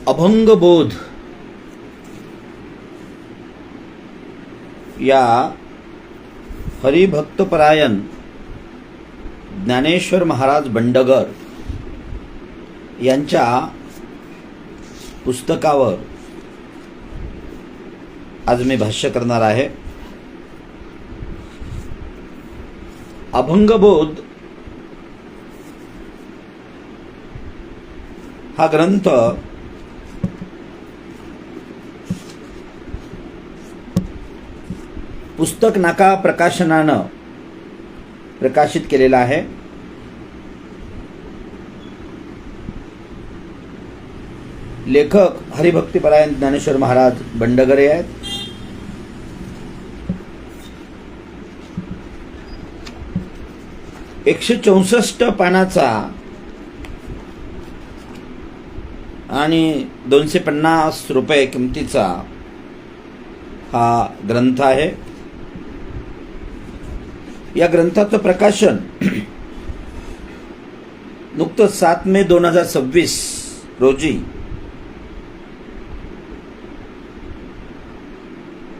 अभंगबोध या हरिभक्तपरायण ज्ञानेश्वर महाराज बंडगर यांच्या पुस्तकावर आज मी भाष्य करणार आहे. अभंगबोध हा ग्रंथ पुस्तक नाका प्रकाशनानं प्रकाशित केलेला आहे. लेखक हरिभक्तिपरायण ज्ञानेश्वर महाराज बंडगरे आहेत. एकशे पानाचा आणि 250 रुपये किमतीचा हा ग्रंथ आहे. या ग्रंथाचं प्रकाशन नुकतंच 7 मे 2026 रोजी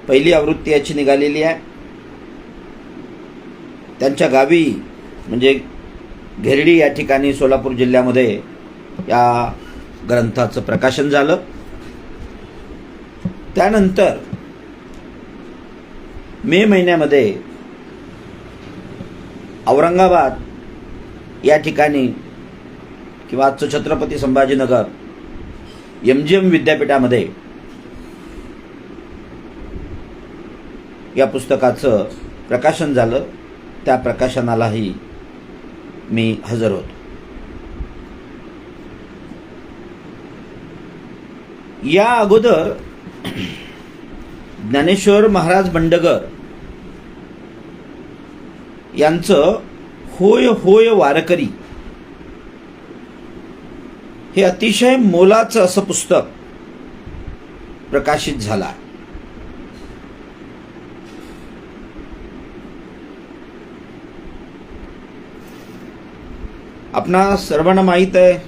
पहिली आवृत्ती याची निघालेली आहे. त्यांच्या गावी म्हणजे घेरडी या ठिकाणी सोलापूर जिल्ह्यामध्ये या ग्रंथाचं प्रकाशन झालं. त्यानंतर मे महिन्यामध्ये औरंगाबाद या ठिकाणी किंवा आजचं छत्रपती संभाजीनगर MGM विद्यापीठामध्ये या पुस्तकाचं प्रकाशन झालं. त्या प्रकाशनालाही मी हजर होतो. या अगोदर ज्ञानेश्वर महाराज बंडगर यांचं होय होय वारकरी हे अतिशय मोलाचं असं पुस्तक प्रकाशित झालं आहे. आपणा सर्वांना माहीत आहे,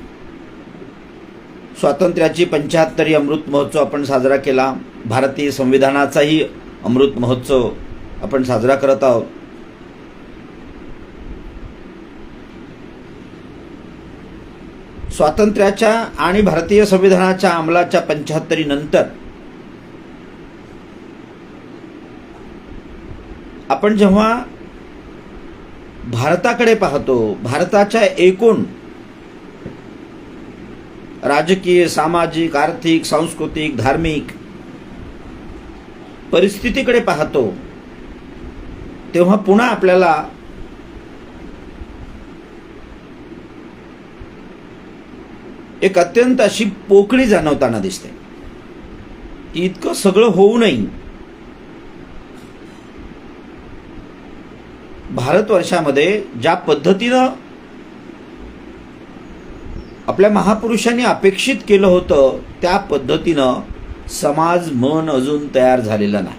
स्वातंत्र्याची 75वी अमृत महोत्सव आपण साजरा केला. भारतीय संविधानाचाही अमृत महोत्सव आपण साजरा करत आहोत. स्वातंत्र्याच्या आणि भारतीय संविधानाच्या अंमलाच्या 75 नंतर आपण जेव्हा भारताकडे पाहतो, भारताच्या एकूण राजकीय, सामाजिक, आर्थिक, सांस्कृतिक, धार्मिक परिस्थितीकडे पाहतो, तेव्हा पुन्हा आपल्याला एक अत्यंत अशी पोकळी जाणवताना दिसते की इतकं सगळं होऊनही भारतवर्षामध्ये ज्या पद्धतीनं आपल्या महापुरुषांनी अपेक्षित केलं होतं त्या पद्धतीनं समाज मन अजून तयार झालेला नाही.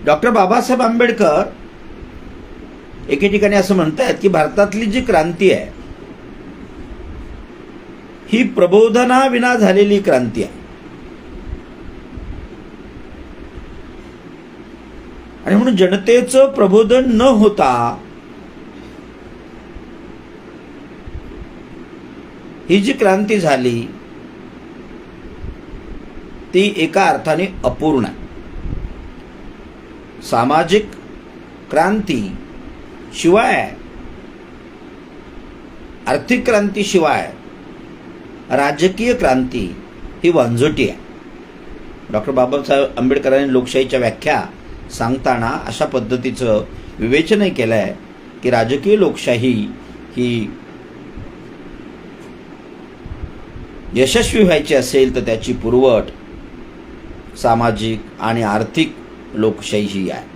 डॉक्टर बाबासाहेब आंबेडकर एके ठिकाणी असं म्हणतात की भारतातली जी क्रांती आहे ही प्रबोधनाविना झालेली क्रांती आहे. आणि म्हणून जनतेचं प्रबोधन न होता ही जी क्रांती झाली ती एका अर्थाने अपूर्ण आहे. सामाजिक क्रांती शिवाय, आर्थिक क्रांती शिवाय राजकीय क्रांती ही वांझोटी आहे. डॉक्टर बाबासाहेब आंबेडकरांनी लोकशाहीच्या व्याख्या सांगताना अशा पद्धतीचं विवेचनही केलं आहे की राजकीय लोकशाही ही यशस्वी व्हायची असेल तर त्याची पूर्वअट सामाजिक आणि आर्थिक लोकशाही ही आहे.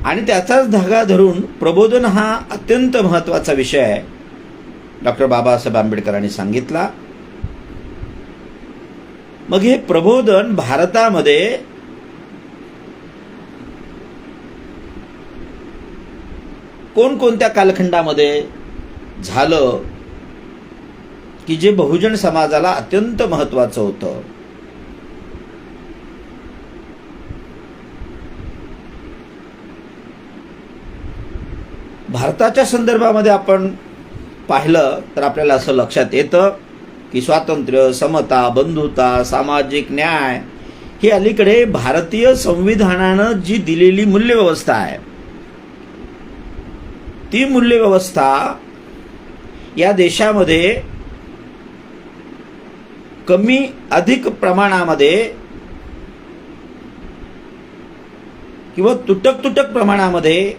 आणि त्याचाच धागा धरून प्रबोधन हा अत्यंत महत्त्वाचा विषय आहे डॉक्टर बाबासाहेब आंबेडकरांनी सांगितला. मग हे प्रबोधन भारतामध्ये कोणकोणत्या कालखंडामध्ये झालं की जे बहुजन समाजाला अत्यंत महत्त्वाचं होतं. भारताच्या संदर्भामध्ये आपण पाहिलं तर आपल्याला असं लक्षात येतं की स्वातंत्र्य, समता, बंधुता, सामाजिक न्याय ही अलीकडे भारतीय संविधानानं जी दिलेली मूल्यव्यवस्था आहे, ती मूल्यव्यवस्था या देशामध्ये कमी अधिक प्रमाणामध्ये किंवा तुटक प्रमाणामध्ये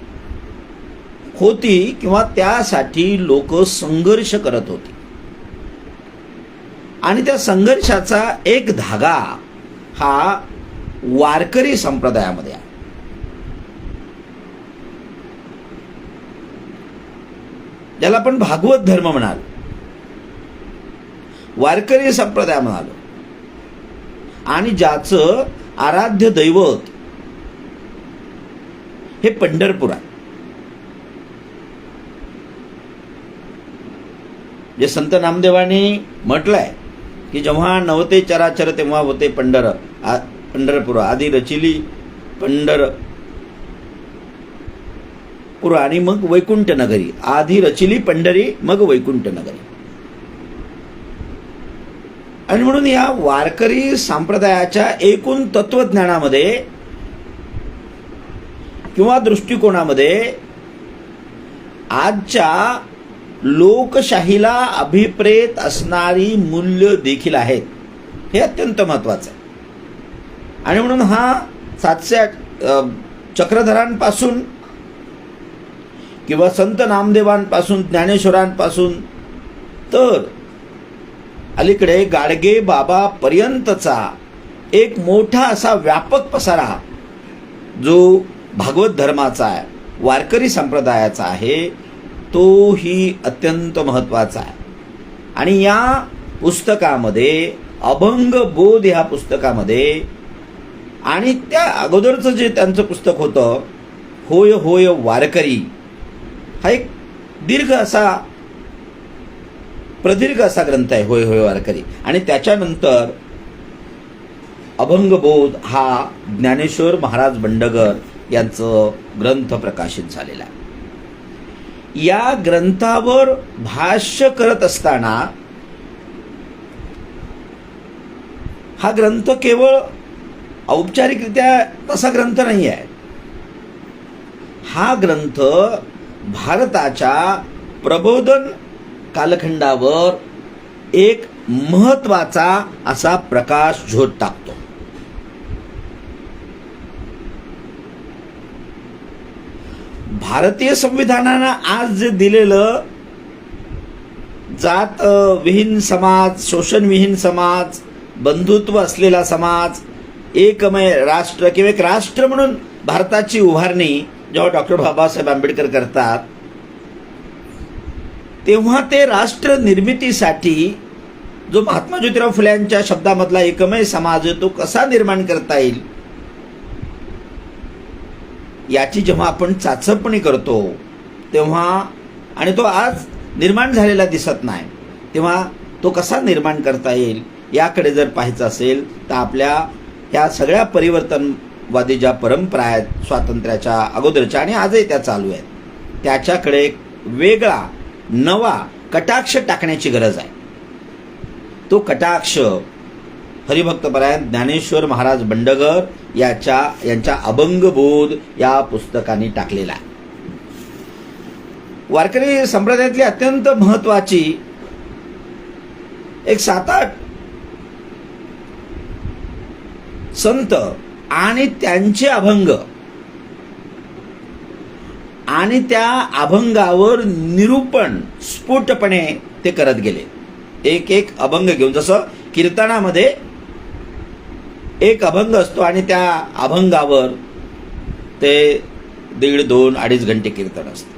होती किंवा त्यासाठी लोक संघर्ष करत होती. आणि त्या संघर्षाचा एक धागा हा वारकरी संप्रदायामध्ये आहे. ज्याला आपण भागवत धर्म म्हणाल, वारकरी संप्रदाय म्हणालो, आणि ज्याचं आराध्य दैवत हे पंढरपूर आहे. जे संत नामदेवांनी म्हटलंय की जेव्हा नवते चराचर तेव्हा होते पंढरपूर, आधी रचिली पंढरपूर आणि मग वैकुंठ नगरी, आधी रचिली पंढरी मग वैकुंठ नगरी. आणि म्हणून या वारकरी संप्रदायाच्या एकूण तत्वज्ञानामध्ये किंवा दृष्टिकोनामध्ये आजच्या लोकशाहीला अभिप्रेत असणारी मूल्य देखील आहेत. हे अत्यंत महत्वाचं आहे. आणि म्हणून हा 708 चक्रधरांपासून किंवा संत नामदेवांपासून, ज्ञानेश्वरांपासून तर अलीकडे गाडगे बाबा पर्यंतचा एक मोठा असा व्यापक पसारा जो भागवत धर्माचा आहे, वारकरी संप्रदायाचा आहे, तोही अत्यंत महत्वाचा आहे. आणि या पुस्तकामध्ये, अभंग बोध ह्या पुस्तकामध्ये, आणि त्या अगोदरचं जे त्यांचं पुस्तक होतं होय होय वारकरी, हा एक प्रदीर्घ असा ग्रंथ आहे, होय होय वारकरी. आणि त्याच्यानंतर अभंगबोध हा ज्ञानेश्वर महाराज बंडगर यांचं ग्रंथ प्रकाशित झालेला आहे. या ग्रंथावर भाष्य करत असताना हा ग्रंथ केवळ औपचारिकरित्या तसा ग्रंथ नाही आहे. हा ग्रंथ भारताच्या प्रबोधन कालखंडावर एक महत्वाचा असा प्रकाश झोत टाकतो. भारतीय संविधानानं आज जे दिलेलं जात विहीन समाज, शोषण विहीन समाज, बंधुत्व असलेला समाज, एकमय राष्ट्र किंवा एक राष्ट्र म्हणून भारताची उभारणी जेव्हा डॉक्टर बाबासाहेब आंबेडकर करतात, तेव्हा ते राष्ट्र निर्मितीसाठी जो महात्मा ज्योतिराव फुल्यांच्या शब्दामधला एकमय समाज तो कसा निर्माण करता येईल याची जेव्हा आपण चाचपणी करतो तेव्हा, आणि तो आज निर्माण झालेला दिसत नाही, तेव्हा तो कसा निर्माण करता येईल याकडे जर पाहायचं असेल तर आपल्या ह्या सगळ्या परिवर्तनवादी ज्या परंपरा आहेत स्वातंत्र्याच्या अगोदरच्या आणि आजही त्या चालू आहेत, त्याच्याकडे एक वेगळा नवा कटाक्ष टाकण्याची गरज आहे. तो कटाक्ष हरिभक्तपरायण ज्ञानेश्वर महाराज बंडगर यांच्या अभंगबोध या पुस्तकाने टाकलेला आहे. वारकरी संप्रदायातली अत्यंत महत्वाची एक 7-8 संत आणि त्यांचे अभंग आणि त्या अभंगावर निरूपण स्फुटपणे ते करत गेले. एक अभंग घेऊन, जसं कीर्तनामध्ये एक अभंग असतो आणि त्या अभंगावर ते 1.5, 2, 2.5 घंटे कीर्तन असतं,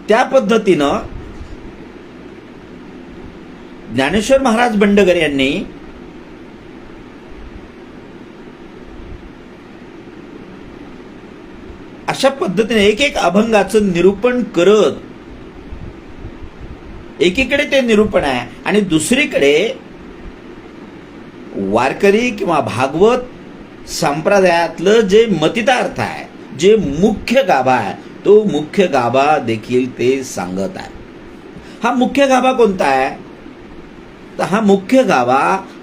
त्या पद्धतीनं ज्ञानेश्वर महाराज बंडगर यांनी अशा पद्धतीने एक एक अभंगाचं निरूपण करत, एकीकडे ते निरूपण आहे आणि दुसरीकडे वारकरी किंवा भागवत संप्रदायातलं जे मतितार्थ आहे, जे मुख्य गाभा आहे, तो मुख्य गाभा देखील ते सांगत आहे. हा मुख्य गाभा कोणता आहे? तर हा मुख्य गाभा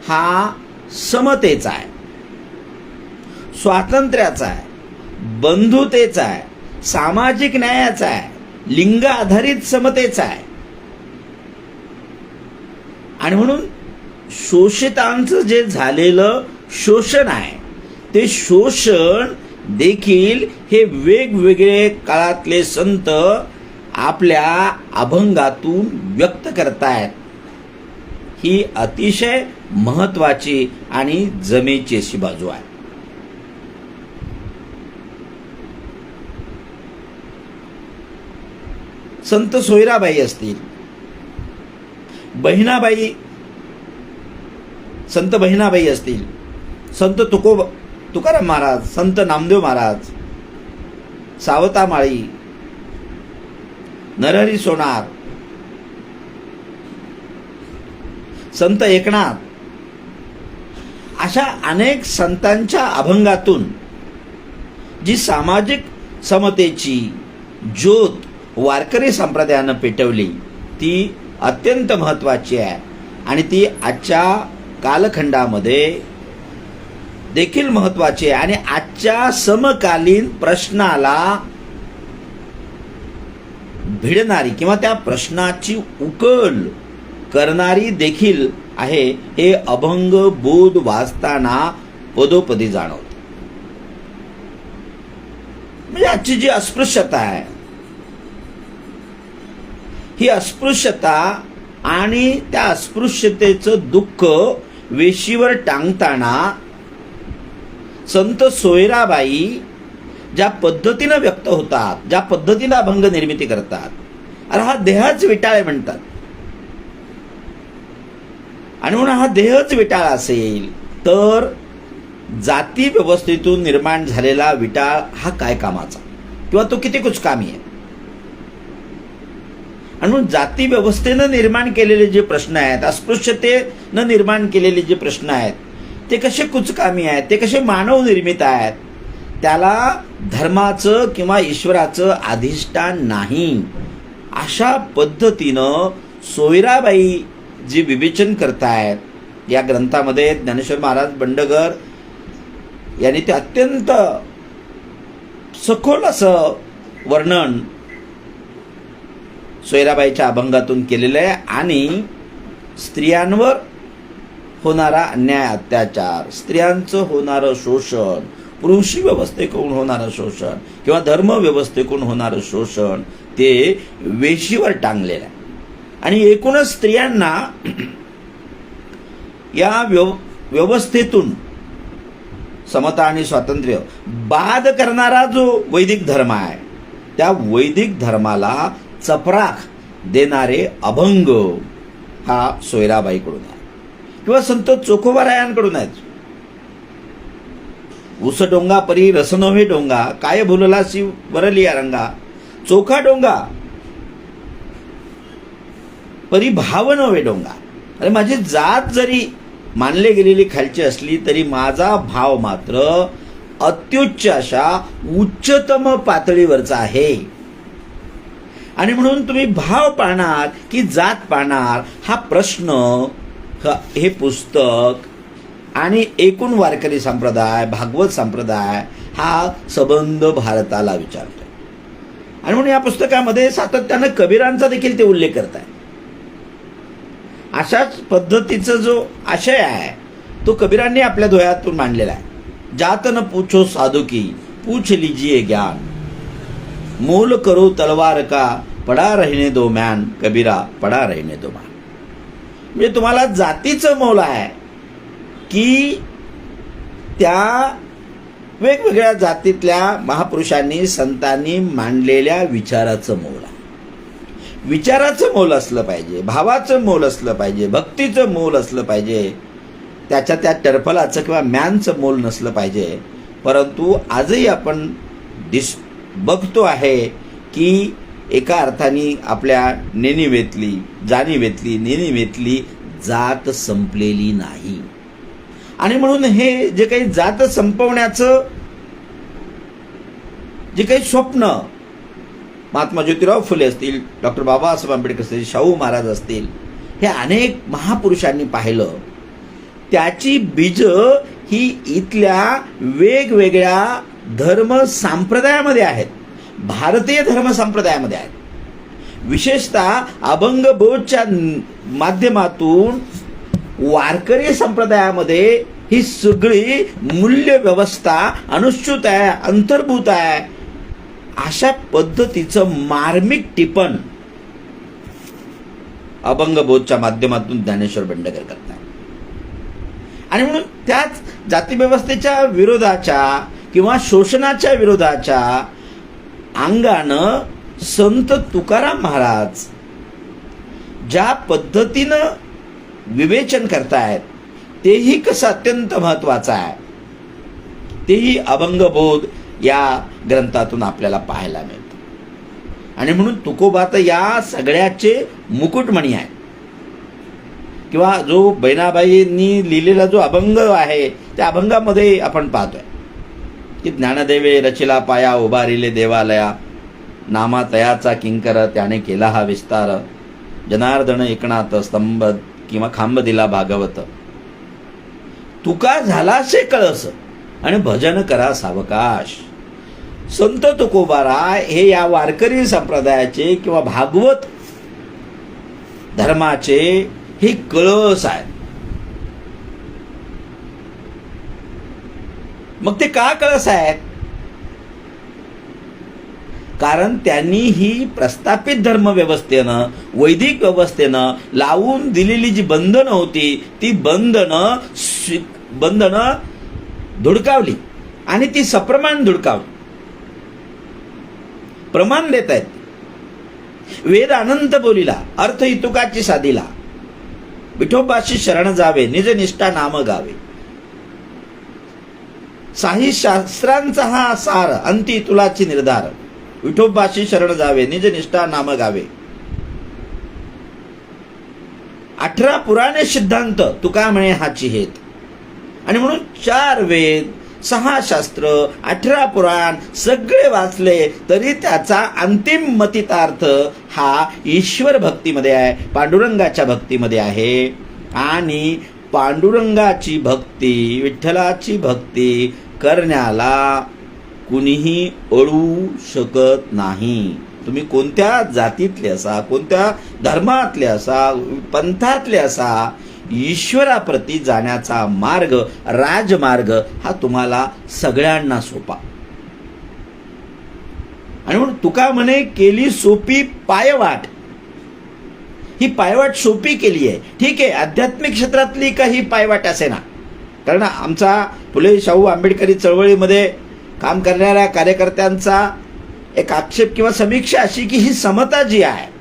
हा समतेचा आहे, स्वातंत्र्याचा आहे, बंधुतेचा आहे, सामाजिक न्यायाचा आहे, लिंग आधारित समतेचा आहे. आणि म्हणून शोषितांचं जे झालेलं शोषण आहे, ते शोषण देखील हे वेगवेगळे काळातले संत आपल्या अभंगातून व्यक्त करतायत. ही अतिशय महत्वाची आणि जमेची अशी बाजू आहे. संत सोयराबाई असतील, बहिणाबाई, संत बहिणाबाई असतील, संत तुकाराम महाराज, संत नामदेव महाराज, सावता माळी, नरहरी सोनार, संत एकनाथ, अशा अनेक संतांच्या अभंगातून जी सामाजिक समतेची ज्योत वारकरी संप्रदायानं पेटवली, ती अत्यंत महत्वाची आहे आणि ती आजच्या कालखंडामध्ये देखील महत्वाची आहे आणि आजच्या समकालीन प्रश्नाला भिडणारी किंवा त्या प्रश्नाची उकल करणारी देखील आहे. हे अभंग बोध वाचताना पदोपदी जाणवते. म्हणजे आजची जी अस्पृश्यता आहे, ही अस्पृश्यता आणि त्या अस्पृश्यतेचं दुःख वेशीवर टांगताना संत सोयराबाई ज्या पद्धतीनं व्यक्त होतात, ज्या पद्धतीनं अभंग निर्मिती करतात, अरे हा देहच विटाळ म्हणतात. आणि म्हणून हा देहच विटाळ असेल तर जाती व्यवस्थेतून निर्माण झालेला विटाळ हा काय कामाचा, किंवा तो किती कुचकामी आहे. आणि म्हणून जाती व्यवस्थेनं निर्माण केलेले जे प्रश्न आहेत, अस्पृश्यतेनं निर्माण केलेले जे प्रश्न आहेत, ते कसे कुचकामी आहेत, ते कसे मानव निर्मित आहेत, त्याला धर्माचं किंवा ईश्वराचं अधिष्ठान नाही. अशा पद्धतीनं सोयराबाई जे विवेचन करतायत, या ग्रंथामध्ये ज्ञानेश्वर महाराज बंडगर यांनी ते अत्यंत सखोल असं वर्णन सोयराबाईच्या अभंगातून केलेलं आहे. आणि स्त्रियांवर होणारा अन्याय, अत्याचार, स्त्रियांचं होणारं शोषण, पुरुषी व्यवस्थेकडून होणारं शोषण किंवा धर्म व्यवस्थेकडून होणारं शोषण, ते वेशीवर टांगलेलं आहे. आणि एकूणच स्त्रियांना या व्यवस्थेतून समता आणि स्वातंत्र्य बाद करणारा जो वैदिक धर्म आहे, त्या वैदिक धर्माला चपराक देणारे अभंग हा सोयराबाईकडून आहे किंवा संत चोखोबारायांकडून आहेत. उस डोंगा परी रस नव्हे डोंगा, काय भुललासी वरलिया रंगा, चोखा डोंगा परी भाव नव्हे डोंगा. अरे माझी जात जरी मानले गेलेली खालची असली तरी माझा भाव मात्र अत्युच्च अशा उच्चतम पातळीवरचा आहे. आणि म्हणून तुम्ही भाव पाहणार की जात पाहणार, हा प्रश्न हे पुस्तक आणि एकूण वारकरी संप्रदाय, भागवत संप्रदाय हा संबंध भारताला विचारतोय. आणि म्हणून या पुस्तकामध्ये सातत्यानं कबीरांचा देखील ते उल्लेख करत आहे. अशाच पद्धतीचा जो आशय आहे तो कबीरांनी आपल्या दोह्यातून मांडलेला आहे. जात न पूछो साधु की, पूछ लीजिए ज्ञान, मोल करो तलवार का, पडा रहने दो म्यान, कबीरा पडा रहने दो मान. म्हणजे तुम्हाला जातीचं मोल आहे की त्या वेगवेगळ्या जातीतल्या महापुरुषांनी, संतांनी मांडलेल्या विचाराचं मोल आहे. विचाराचं मोल असलं पाहिजे, भावाचं मोल असलं पाहिजे, भक्तीचं मोल असलं पाहिजे, त्याच्या त्या टरफलाचं किंवा म्यानचं मोल नसलं पाहिजे. परंतु आजही आपण बघतो आहे की एका अर्थाने आपल्या जाणीवेतली जात संपलेली नाही. आणि म्हणून हे जे काही जात संपवण्याचं जे काही स्वप्न महात्मा ज्योतिराव फुले असतील, डॉक्टर बाबासाहेब आंबेडकर असतील, शाहू महाराज असतील, हे अनेक महापुरुषांनी पाहिलं. त्याची बीज ही इथल्या वेगवेगळ्या धर्म संप्रदायामध्ये आहेत, भारतीय धर्म संप्रदायामध्ये आहेत. विशेषतः अभंगबोधच्या माध्यमातून वारकरी संप्रदायामध्ये ही सगळी मूल्य व्यवस्था अनुश्चित आहे, अंतर्भूत आहे. अशा पद्धतीचं मार्मिक टिपण अभंगबोधच्या माध्यमातून ज्ञानेश्वर बंडगर करतात. आणि म्हणून त्याच जातीव्यवस्थेच्या विरोधाच्या किंवा शोषणाच्या विरोधाच्या अंगानं संत तुकाराम महाराज ज्या पद्धतीनं विवेचन करतायत तेही कसं अत्यंत महत्वाचं आहे, तेही अभंगबोध या ग्रंथातून आपल्याला पाहायला मिळतं. आणि म्हणून तुकोबा तर या सगळ्याचे मुकुटमणी आहे. किंवा जो बहिणाबाईंनी लिहिलेला जो अभंग आहे त्या अभंगामध्ये आपण पाहतोय की ज्ञानदेवे रचिला पाया उभारिले देवालया, नामा तयाचा किंकर त्याने केला हा विस्तार, जनार्दन एकनाथ स्तंभ किंवा खांब दिला भागवत, तुका झालासे कळस आणि भजन करा सावकाश. संत तुकोबाराय हे या वारकरी संप्रदायाचे किंवा भागवत धर्माचे हे कळस आहेत. मग ते का कळस आहेत? कारण त्यांनी ही प्रस्थापित धर्म व्यवस्थेनं, वैदिक व्यवस्थेनं लावून दिलेली जी बंधनं होती ती बंधनं धुडकावली आणि ती सप्रमाण धुडकावली. प्रमाण देत आहेत. वेद अनंत बोलिला, अर्थ इतुकाची साधिला, विठोबाशी शरण जावे, निज निष्ठा नाम गावे. साही शास्त्रांचा हा सार, अंती तुलाची निर्धार, विठोबाशी शरण जावे, निज निष्ठा नाम गावे. 18 पुराणे सिद्धांत तुका म्हणे हाची हेत. आणि म्हणून 4 वेद, 6 शास्त्र, 18 पुराण सगळे वाचले तरी त्याचा अंतिम मतितार्थ हा ईश्वर भक्तीमध्ये आहे, पांडुरंगाच्या भक्तीमध्ये आहे. आणि पांडुरंगाची भक्ती, विठ्ठलाची भक्ती करण्याला कुणीही अडवू शकत नाही. तुम्ही कोणत्या जातीतले असा, कोणत्या धर्मातले असा, पंथातले असा, ईश्वराप्रती जाण्याचा मार्ग, राजमार्ग हा तुम्हाला सगळ्यांना सोपा. आणि म्हणून तुका म्हणे केली सोपी पायवाट. ही पायवाट सोपी केली आहे. ठीक आहे, आध्यात्मिक क्षेत्रातली काही पायवाट असे ना, कारण आमचा फुले शाहू आंबेडकरी चळवळीमध्ये काम करणाऱ्या कार्यकर्त्यांचा एक आक्षेप किंवा समीक्षा अशी की ही समता जी आहे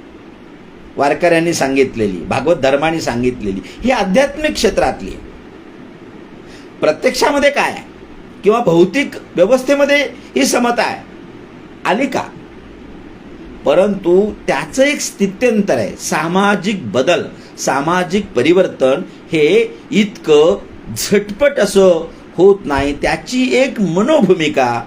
वारकऱ्यांनी सांगितलेली, भागवत धर्माने सांगितलेली, ही आध्यात्मिक क्षेत्रातली. प्रत्यक्षामध्ये काय आहे किंवा भौतिक व्यवस्थेमध्ये ही समता आहे आली का? परंतु त्याचं एक स्थित्यंतर आहे. सामाजिक बदल, सामाजिक परिवर्तन हे इतकं झटपट असं होत नाही. त्याची एक मनोभूमिका,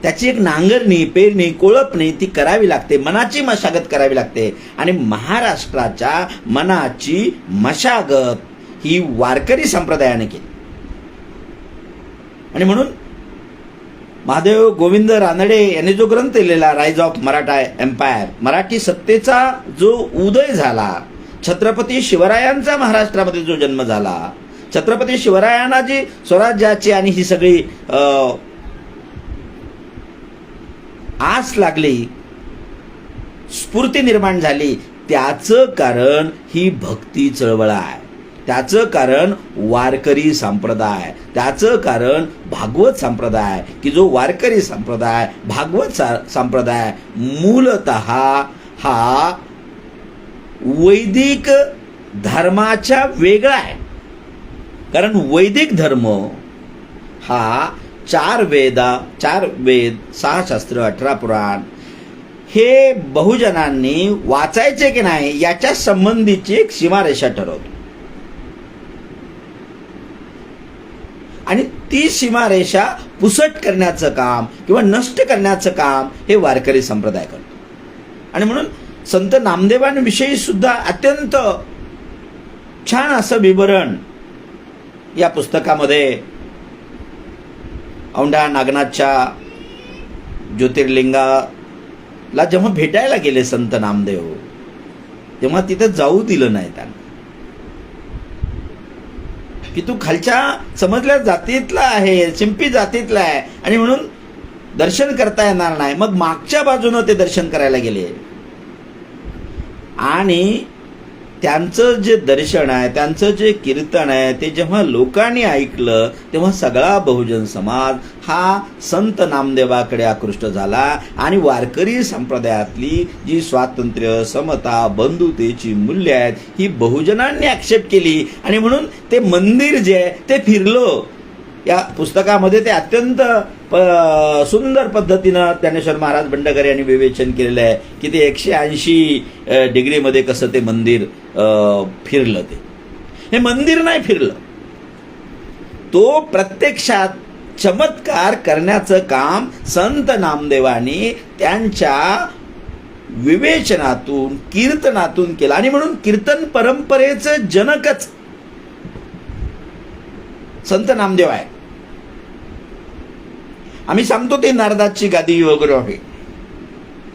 त्याची एक नांगरणी, पेरणी, कोळपणी ती करावी लागते, मनाची मशागत करावी लागते. आणि महाराष्ट्राच्या मनाची मशागत ही वारकरी संप्रदायाने केली. आणि म्हणून महादेव गोविंद रानडे यांनी जो ग्रंथ लिहिलेला rise of Maratha empire, Marathi सत्तेचा जो उदय झाला, छत्रपती शिवरायांचा महाराष्ट्रामध्ये जो जन्म झाला, छत्रपती शिवरायांना जी स्वराज्याची आणि ही सगळी आस लागली, स्फूर्ती निर्माण झाली, त्याचं कारण ही भक्ती चळवळ आहे. त्याचं कारण वारकरी संप्रदाय, त्याचं कारण भागवत संप्रदाय, की जो वारकरी संप्रदाय, भागवत संप्रदाय मूलतः हा वैदिक धर्माच्या वेगळा आहे. कारण वैदिक धर्म हा 4 वेद, 6 शास्त्र, 18 पुराण हे बहुजनांनी वाचायचे की नाही याच्या संबंधीची एक सीमारेषा ठरवतो. आणि ती सीमारेषा पुसट करण्याचं काम किंवा नष्ट करण्याचं काम हे वारकरी संप्रदाय करतो. आणि म्हणून संत नामदेवांविषयी सुद्धा अत्यंत छान असं विवरण या पुस्तकामध्ये औंढा नागनाथच्या ज्योतिर्लिंगाला जेव्हा भेटायला गेले संत नामदेव, तेव्हा तिथं जाऊ दिलं नाही त्यांना, की तू खालच्या समजल्या जातीतला आहे, शिंपी जातीतला आहे आणि म्हणून दर्शन करता येणार नाही. मग मागच्या बाजूनं ते दर्शन करायला गेले आणि त्यांचं जे दर्शन आहे, त्यांचं जे कीर्तन आहे ते जेव्हा लोकांनी ऐकलं तेव्हा सगळा बहुजन समाज हा संत नामदेवाकडे आकृष्ट झाला. आणि वारकरी संप्रदायातली जी स्वातंत्र्य, समता, बंधुतेची मूल्य आहेत ही बहुजनांनी ॲक्सेप्ट केली. आणि म्हणून ते मंदिर जे आहे ते फिरलं. या पुस्तकामध्ये ते अत्यंत सुंदर पद्धतीनं ज्ञानेश्वर महाराज भंडारकर यांनी विवेचन केलेलं आहे की ते 180 डिग्रीमध्ये कसं ते मंदिर फिरलं. हे मंदिर नाही फिरलं, तो प्रत्यक्षात चमत्कार करण्याचं काम संत नामदेवांनी त्यांच्या विवेचनातून, कीर्तनातून केलं. आणि म्हणून कीर्तन परंपरेचं जनकच संत नामदेव आहे. आम्ही सांगतो ते नारदाची गादी वगैरे आहे,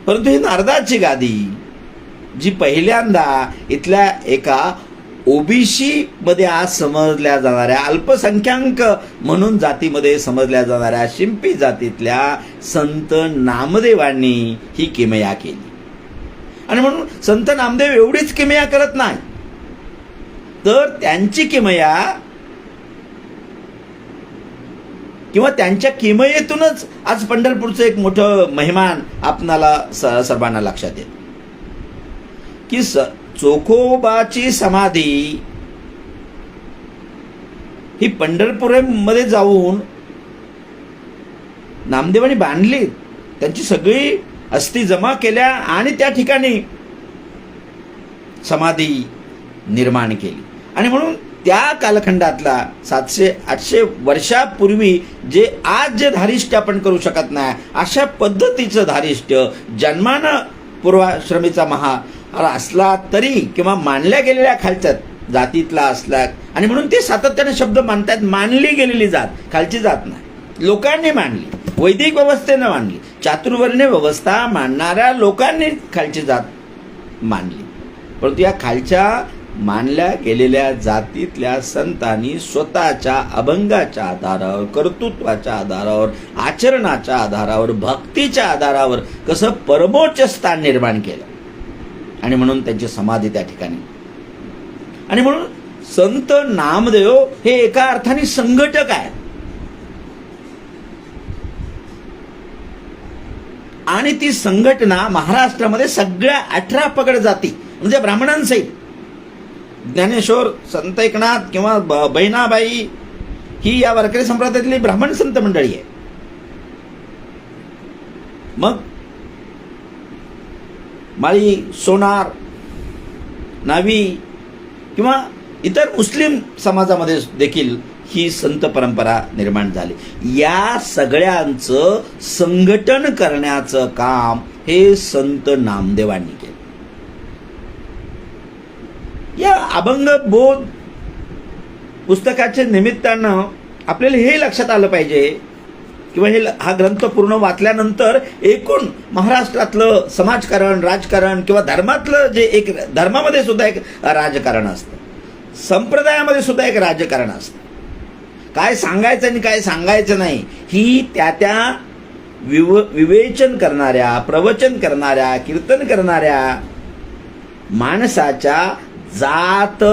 परंतु ही नारदाची गादी जी पहिल्यांदा इथल्या एका ओबीसी मध्ये आज समजल्या जाणाऱ्या, अल्पसंख्याक म्हणून जातीमध्ये समजल्या जाणाऱ्या शिंपी जातीतल्या संत नामदेवांनी ही किमया केली. आणि म्हणून संत नामदेव एवढीच किमया करत नाही, तर त्यांची किमया किंवा त्यांच्या किमयेतूनच आज पंढरपूरचं एक मोठं मेहमान आपणाला सर्वांना लक्षात येत की चोखोबाची समाधी ही पंढरपूरमध्ये जाऊन नामदेवांनी बांधली. त्यांची सगळी अस्थी जमा केल्या आणि त्या ठिकाणी समाधी निर्माण केली. आणि म्हणून त्या कालखंडातला 700-800 वर्षापूर्वी जे आज जे धारिष्ट्य आपण करू शकत नाही अशा पद्धतीचं धारिष्ट्य जन्मानं पूर्वाश्रमीचा महार असला तरी किंवा मानल्या गेलेल्या खालच्या जातीतला असला. आणि म्हणून ते सातत्याने शब्द मानतात, मानली गेलेली जात, खालची जात नाही, लोकांनी मानली, वैदिक व्यवस्थेनं मानली, चातुर्वर्ण्य व्यवस्था मानणाऱ्या लोकांनी खालची जात मानली. परंतु या खालच्या मानल्या गेलेल्या जातीतल्या संतांनी स्वतःच्या अभंगाच्या आधारावर, कर्तृत्वाच्या आधारावर, आचरणाच्या आधारावर, भक्तीच्या आधारावर कसं परमोच्च स्थान निर्माण केलं. आणि म्हणून त्यांची समाधी त्या ठिकाणी. आणि म्हणून संत नामदेव हे एका अर्थाने संघटक आहे. आणि ती संघटना महाराष्ट्रामध्ये सगळ्या 18 पगड जाती म्हणजे ब्राह्मणांसहित, ज्ञानेश्वर, संत एकनाथ किंवा बहिणाबाई ही या वारकरी संप्रदायातली ब्राह्मण संत मंडळी आहे. मग माळी, सोनार, नावी किंवा इतर मुस्लिम समाजामध्ये देखील ही संत परंपरा निर्माण झाली. या सगळ्यांचं संघटन करण्याचं काम हे संत नामदेवांनी केलं. या अभंग बोध पुस्तकाच्या निमित्तानं आपल्याला हे लक्षात आलं पाहिजे किंवा हा ग्रंथ पूर्ण वाचल्यानंतर एकूण महाराष्ट्रातलं समाजकारण, राजकारण किंवा धर्मातलं जे एक, धर्मामध्ये सुद्धा एक राजकारण असतं, संप्रदायामध्ये सुद्धा एक राजकारण असतं. काय सांगायचं आणि काय सांगायचं नाही ही त्या विवेचन करणाऱ्या, प्रवचन करणाऱ्या, कीर्तन करणाऱ्या माणसाच्या जात,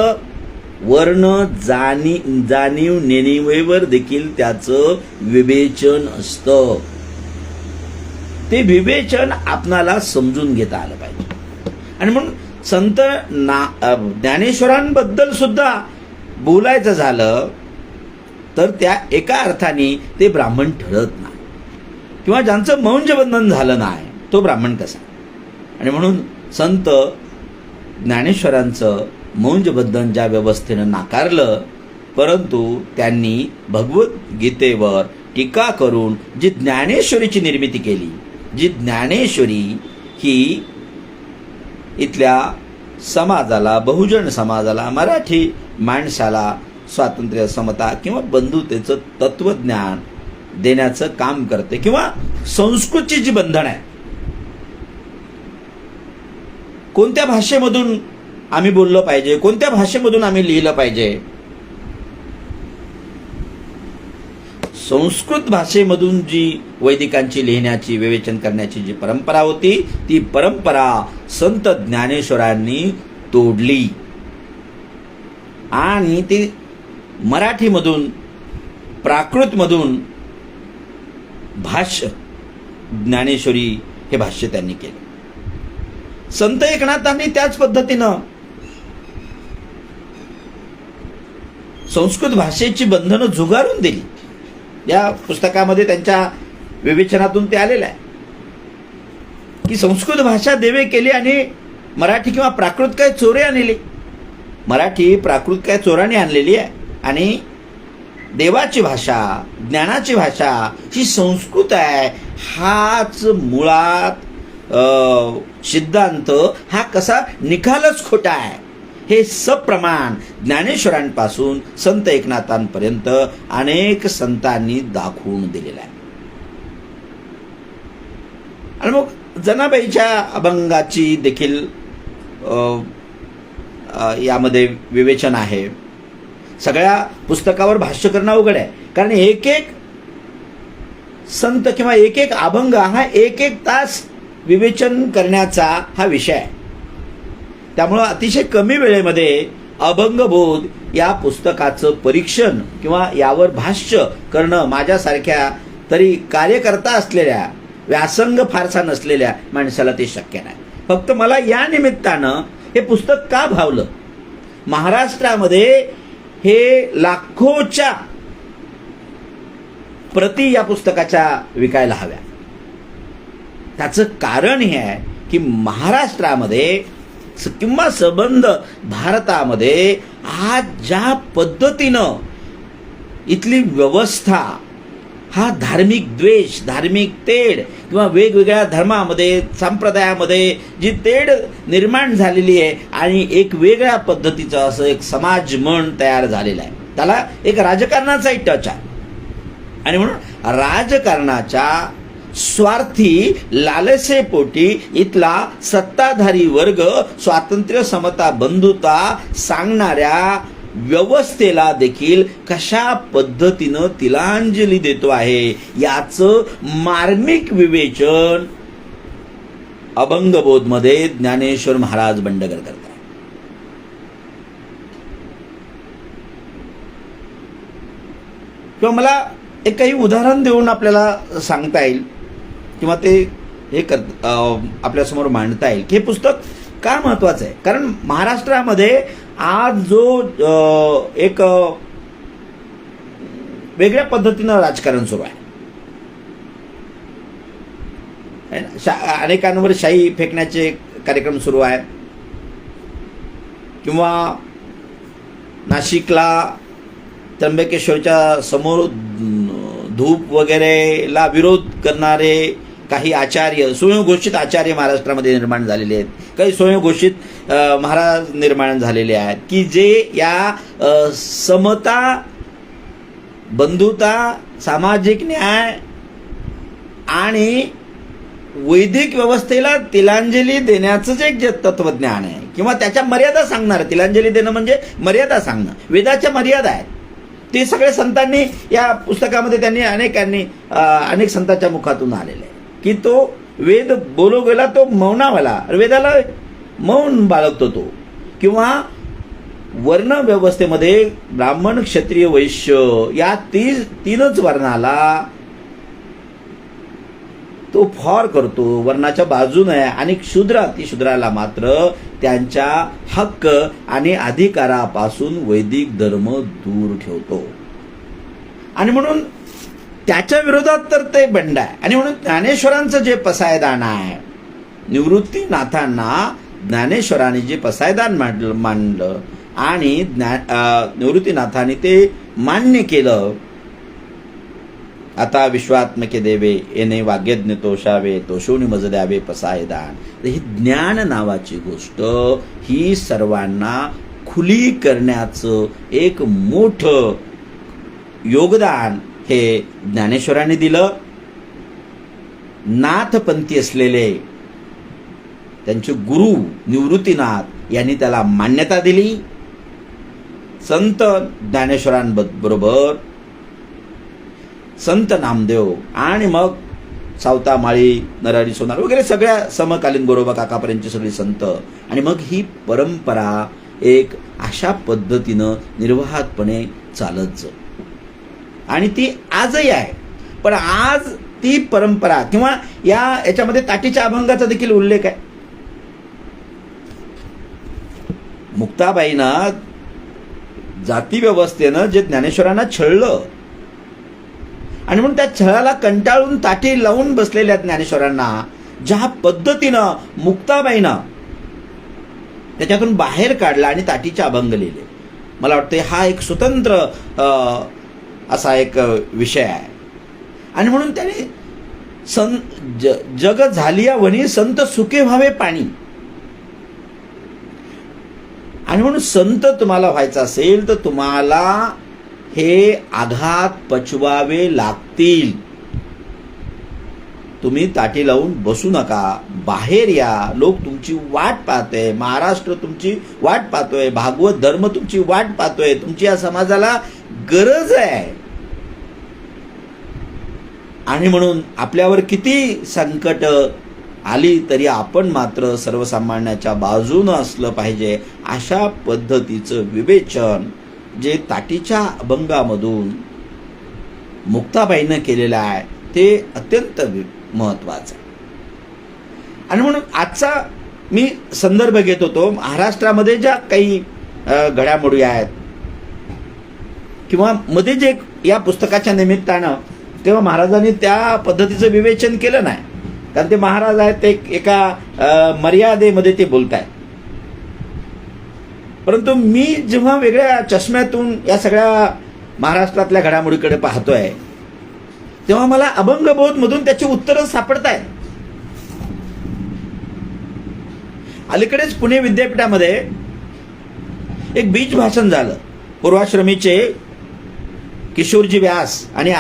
वर्ण, जाणीव नेणीवेवर देखील त्याचं विवेचन असतं. ते विवेचन आपणाला समजून घेता आलं पाहिजे. आणि म्हणून संत ज्ञानेश्वरांबद्दल सुद्धा बोलायचं झालं तर त्या एका अर्थाने ते ब्राह्मण ठरत नाही, किंवा ज्यांचं मौंजबंधन झालं नाही तो ब्राह्मण कसा. आणि म्हणून संत ज्ञानेश्वरांचं मौंजबंधन ज्या व्यवस्थेनं नाकारलं, परंतु त्यांनी भगवद्गीतेवर टीका करून जी ज्ञानेश्वरीची निर्मिती केली, जी ज्ञानेश्वरी ही इथल्या समाजाला, बहुजन समाजाला, मराठी माणसाला स्वातंत्र्य, समता किंवा बंधुतेचं तत्वज्ञान देण्याचं काम करते, किंवा संस्कृतची जी बंधन आहे, कोणत्या भाषेमधून आम्ही बोललं पाहिजे, कोणत्या भाषेमधून आम्ही लिहिलं पाहिजे, संस्कृत भाषेमधून जी वैदिकांची लिहिण्याची, विवेचन करण्याची जी परंपरा होती, ती परंपरा संत ज्ञानेश्वरांनी तोडली आणि ती मराठीमधून, प्राकृतमधून भाष्य, ज्ञानेश्वरी हे भाष्य त्यांनी केले. संत एकनाथांनी त्याच पद्धतीनं संस्कृत भाषेची बंधनं झुगारून दिली. या पुस्तकामध्ये त्यांच्या विवेचनातून ते आलेलं आहे की संस्कृत भाषा देवे केली आणि मराठी किंवा प्राकृत काय चोरे आणली. मराठी, प्राकृत काय चोराने आणलेली आहे आणि देवाची भाषा, ज्ञानाची भाषा ही संस्कृत आहे. हाच मुळात सिद्धांत हा कसा निकालच खोटा आहे, हे सप्रमाण ज्ञानेश्वरांपासून संत एकनाथांपर्यंत अनेक संतांनी दाखवून दिलेला आहे. आणि मग जनाबाईच्या अभंगाची देखील यामध्ये विवेचन आहे. सगळ्या पुस्तकावर भाष्य करणं अवघड आहे, कारण एक एक संत किंवा एक एक अभंग हा एक एक तास विवेचन करण्याचा हा विषय आहे. त्यामुळं अतिशय कमी वेळेमध्ये अभंगबोध या पुस्तकाचं परीक्षण किंवा यावर भाष्य करणं माझ्यासारख्या तरी कार्यकर्ता असलेल्या, व्यासंग फारसा नसलेल्या माणसाला ते शक्य नाही. फक्त मला या निमित्तानं हे पुस्तक का भावलं, महाराष्ट्रामध्ये हे लाखोच्या प्रती या पुस्तकाच्या विकायला हव्या. त्याचं कारण हे आहे की महाराष्ट्रामध्ये किंवा संबंध भारतामध्ये आज ज्या पद्धतीनं इथली व्यवस्था हा धार्मिक द्वेष, धार्मिक तेढ किंवा वेगवेगळ्या धर्मामध्ये, संप्रदायामध्ये जी तेढ निर्माण झालेली आहे आणि एक वेगळ्या पद्धतीचं असं एक समाज मन तयार झालेला आहे, त्याला एक राजकारणाचाही टच आहे. आणि म्हणून राजकारणाच्या स्वार्थी लालसेपोटी इथला सत्ताधारी वर्ग स्वातंत्र्य, समता, बंधुता सांगणाऱ्या व्यवस्थेला देखील कशा पद्धतीनं तिलांजली देतो आहे याचं मार्मिक विवेचन अभंगबोधमध्ये ज्ञानेश्वर महाराज बंडगर करतात. किंवा मला एक काही उदाहरण देऊन आपल्याला सांगता येईल किंवा ते हे आपल्यासमोर मांडता येईल की हे पुस्तक का महत्वाचं आहे. कारण महाराष्ट्रामध्ये आज जो एक वेगळ्या पद्धतीनं राजकारण सुरू आहे, अनेकांवर शाई फेकण्याचे कार्यक्रम सुरू आहे, किंवा नाशिकला त्र्यंबकेश्वरच्या समोर धूप वगैरेला विरोध करणारे काही आचार्य, स्वयंघोषित आचार्य महाराष्ट्रामध्ये निर्माण झालेले आहेत. काही स्वयंघोषित महाराज निर्माण झालेले आहेत की जे या समता, बंधुता, सामाजिक न्याय आणि वैदिक व्यवस्थेला तिलांजली देण्याचं जे एक तत्वज्ञान आहे किंवा त्याच्या मर्यादा सांगणार. तिलांजली देणं म्हणजे मर्यादा सांगणं, वेदाच्या मर्यादा आहेत. ते सगळे संतांनी या पुस्तकामध्ये त्यांनी अनेक संतांच्या मुखातून आलेले आहे की तो वेद बोलो गेला तो मौनावाला, वेदाला मौन बाळगतो तो. किंवा वर्ण व्यवस्थेमध्ये ब्राह्मण, क्षत्रिय, वैश्य या तीनच वर्णाला तो फॉर करतो, वर्णाच्या बाजूने आहे. आणि शूद्राला मात्र त्यांच्या हक्क आणि अधिकारापासून वैदिक धर्म दूर ठेवतो. आणि म्हणून त्याच्या विरोधात तर ते बंड आहे. आणि म्हणून ज्ञानेश्वरांचं जे पसायदान आहे, निवृत्तीनाथांना ज्ञानेश्वरांनी जे पसायदान मांडलं आणि निवृत्तीनाथांनी ते मान्य केलं. आता विश्वात्मके देवे येणे वाग्यज्ञ तोषावे, तोषोनी मज द्यावे पसायदान. ही ज्ञान नावाची गोष्ट ही सर्वांना खुली करण्याचं एक मोठं योगदान हे ज्ञानेश्वरांनी दिलं. नाथपंथी असलेले त्यांचे गुरु निवृत्तीनाथ यांनी त्याला मान्यता दिली. संत ज्ञानेश्वरांबरोबर संत नामदेव आणि मग सावतामाळी, नरहरी सोनार वगैरे सगळ्या समकालीन गोरोबा काकापर्यंतची सगळी संत, आणि मग ही परंपरा एक अशा पद्धतीनं निर्वाहातपणे चालत जाऊ. आणि ती आजही आहे. पण आज ती परंपरा किंवा याच्यामध्ये ताटीच्या अभंगाचा देखील उल्लेख आहे. मुक्ताबाईनं जाती व्यवस्थेनं जे ज्ञानेश्वरांना छळलं आणि म्हणून त्या छळाला कंटाळून ताटी लावून बसलेल्या ज्ञानेश्वरांना ज्या पद्धतीनं मुक्ताबाईनं त्याच्यातून बाहेर काढला आणि ताटीचे अभंग लिहिले, मला वाटतं हा एक स्वतंत्र असा एक विषय आहे. आणि म्हणून त्याने जग झालिया वनी संत सुखे व्हावे पाणी. आणि म्हणून संत तुम्हाला व्हायचं असेल तर तुम्हाला हे आघात पचवावे लागतील. तुम्ही ताटी लावून बसू नका, बाहेर या. लोक तुमची वाट पाहतोय, महाराष्ट्र तुमची वाट पाहतोय, भागवत धर्म तुमची वाट पाहतोय, तुमची या समाजाला गरज आहे. आणि म्हणून आपल्यावर किती संकट आली तरी आपण मात्र सर्वसामान्याच्या बाजूनं असलं पाहिजे. अशा पद्धतीचं विवेचन जे ताटीच्या अभंगामधून मुक्ताबाईनं केलेलं आहे ते अत्यंत महत्वाचं आहे. आणि म्हणून आजचा मी संदर्भ घेत होतो महाराष्ट्रामध्ये ज्या काही घडामोडी आहेत किंवा मध्ये जे या पुस्तकाच्या निमित्तानं, तेव्हा महाराजांनी त्या पद्धतीचं विवेचन केलं नाही, कारण ते महाराज आहेत, ते एका मर्यादेमध्ये ते बोलत आहेत. परंतु मी जेव्हा वेगळ्या चष्म्यातून या सगळ्या महाराष्ट्रातल्या घडामोडीकडे पाहतोय तेव्हा मला अभंगबोध मधून त्याची उत्तरं सापडत आहेत. अलीकडेच पुणे विद्यापीठामध्ये एक बीज भाषण झालं. पूर्वाश्रमीचे किशोरजी व्यास आणि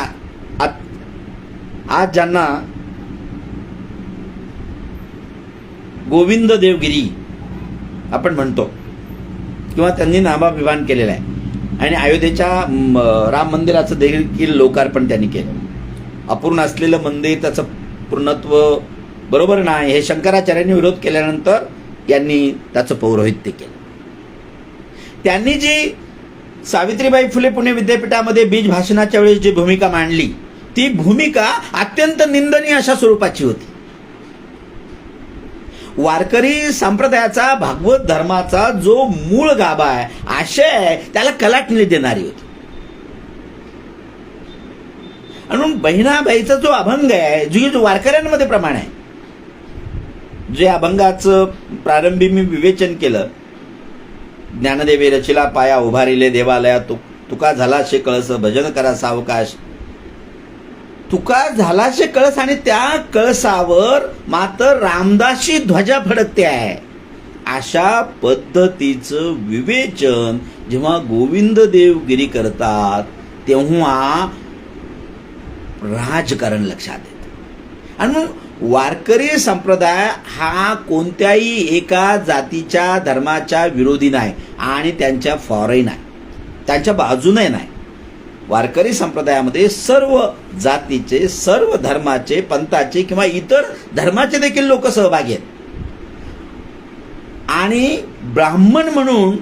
आज ज्यांना गोविंद देवगिरी आपण म्हणतो किंवा त्यांनी नामाभिमान केलेला आहे, आणि अयोध्येच्या राम मंदिराचं देखील लोकार्पण त्यांनी केलं. अपूर्ण असलेलं मंदिर, त्याचं पूर्णत्व बरोबर नाही हे शंकराचार्यांनी विरोध केल्यानंतर यांनी त्याचं पौरोहित्य केलं. त्यांनी जी सावित्रीबाई फुले पुणे विद्यापीठामध्ये बीज भाषणाच्या वेळेस जी भूमिका मांडली ती भूमिका अत्यंत निंदनीय अशा स्वरूपाची होती. वारकरी संप्रदायाचा, भागवत धर्माचा जो मूळ गाभा आहे, आशय आहे, त्याला कलाटणी देणारी होती. म्हणून बहिणाबाईचा जो अभंग आहे, जो वारकऱ्यांमध्ये प्रमाण आहे, जे अभंगाचं प्रारंभी मी विवेचन केलं, ज्ञानदेवे रचिला पाया उभारिले देवालया, तुका झालाशे कळस भजन करा सावकाश. तुका झालाशे कळस आणि त्या कळसावर मात्र रामदासी ध्वजा फडकते आहे. अशा पद्धतीचं विवेचन जेव्हा गोविंद देवगिरी करतात तेव्हा राजकारण लक्षात येतं. आणि मग वारकरी संप्रदाय हा कोणत्याही एका जातीच्या धर्माच्या विरोधी नाही आणि त्यांच्या फॉरही नाही, त्यांच्या बाजूने नाही. वारकरी संप्रदायामध्ये सर्व जातीचे, सर्व धर्माचे, पंथाचे किंवा इतर धर्माचे देखील लोक सहभागी आहेत. आणि ब्राह्मण म्हणून